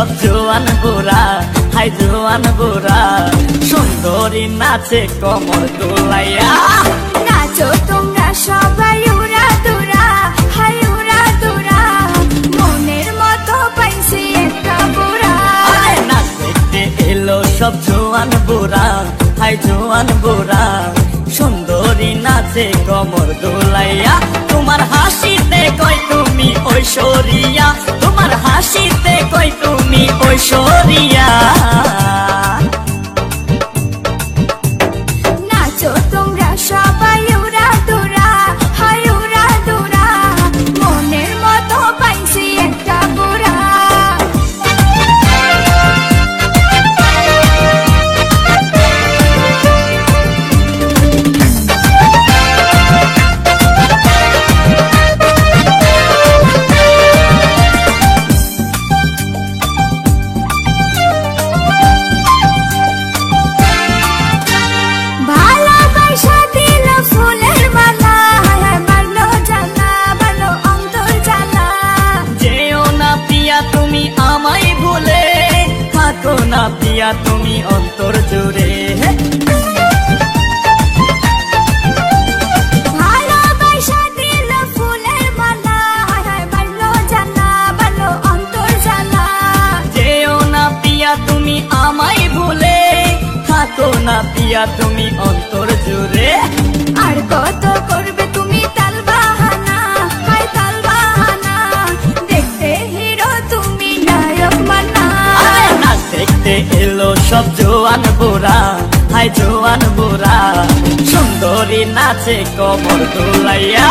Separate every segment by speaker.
Speaker 1: সব জোয়ান বুড়া, হাই জোয়ান বুড়া, সুন্দরী নাচে কমর দোলাইয়া।
Speaker 2: নাচো তোমরা সবাই উড়া দুরা, হাই উড়া দুরা, মনের মতো পাইছি একটা বুড়া।
Speaker 1: নাচ দেখতে এলো সব জোয়ান বুড়া, হাই জোয়ান বুড়া, সুন্দরী নাচে কমর দোলাইয়া। তোমার হাসিতে কই তুমি ঐশ্বরিয়া, তোমার হাসিতে কই তুমি ঐশ্বরিয়া।
Speaker 2: নাচো তোমরা সবাই উড়া দুরা, হাই উড়া দুরা, মনের মতো পাইছি একটা বুড়া। ভালোবাসা দিল ফুলের মালা, বাড়লো জ্বালা, বাড়লো অন্তর জ্বালা।
Speaker 1: যেও না পিয়া তুমি আমায় ভুলে, থাকো না পিয়া তুমি অন্তর জুড়ে।
Speaker 2: ভালোবাসা দিল ফুলের মালা, বাড়লো জ্বালা, বাড়লো অন্তর জ্বালা।
Speaker 1: যেও না পিয়া তুমি আমায় ভুলে, থাকো না পিয়া তুমি অন্তর জুড়ে।
Speaker 2: আর কত করবে তুমি তাল বাহানা, হাই তাল বাহানা, দেখতে হিরো তুমি নায়ক মানা।
Speaker 1: নাচ দেখতে এলো সব জোয়ান বুড়া, হাই জোয়ান বুড়া, সুন্দরী নাচে কমর দোলাইয়া।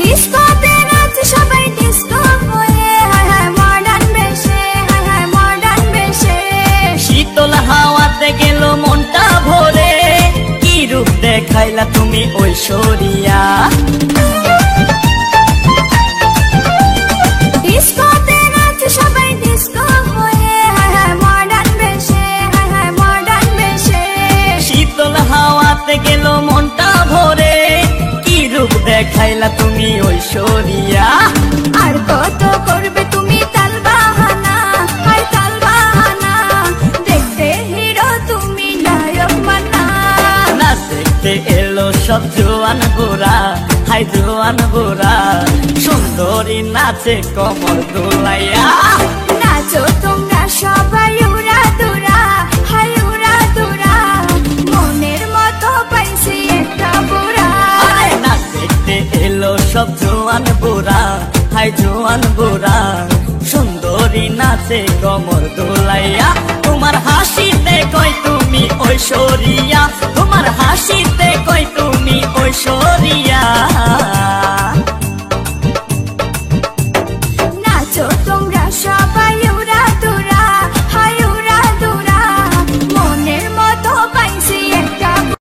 Speaker 2: ডিস্কোতে নাচে সবাই ডিস্কো হয়ে, হায় হায় মডার্ন বেশে, হায় হায় মডার্ন বেশে।
Speaker 1: শীতল হাওয়াতে গেল মনটা ভরে, কি রূপ দেখাইলা তুমি ঐশ্বরিয়া।
Speaker 2: ডিস্কোতে নাচে সবাই ডিস্কো হয়ে, হায় হায় মডার্ন বেশে, হায় হায় মডার্ন বেশে।
Speaker 1: শীতল হাওয়াতে গেল মনটা ভরে, কি রূপ দেখাইলা তুমি ঐশ্বরিয়া।
Speaker 2: আর কত করবে তুমি তাল বাহানা, হাই তাল বাহানা, দেখতে হিরো তুমি নায়ক মানা।
Speaker 1: নাচ দেখতে এলো সব জোয়ান বুড়া, হাই জোয়ান বুড়া, সুন্দরী নাচে কমর দোলাইয়া।
Speaker 2: নাচো তোমরা সবাই উড়া দুরা, হাই উড়া দুরা, মনের মতো পাইছি একটা বুড়া।
Speaker 1: নাচ দেখতে এলো সব জোয়ান বুড়া, হাই জোয়ান বুড়া, সুন্দরী নাচে কমর দোলাইয়া। তোমার হাসিতে কই তুমি ঐশ্বরিয়া, তোমার হাসিতে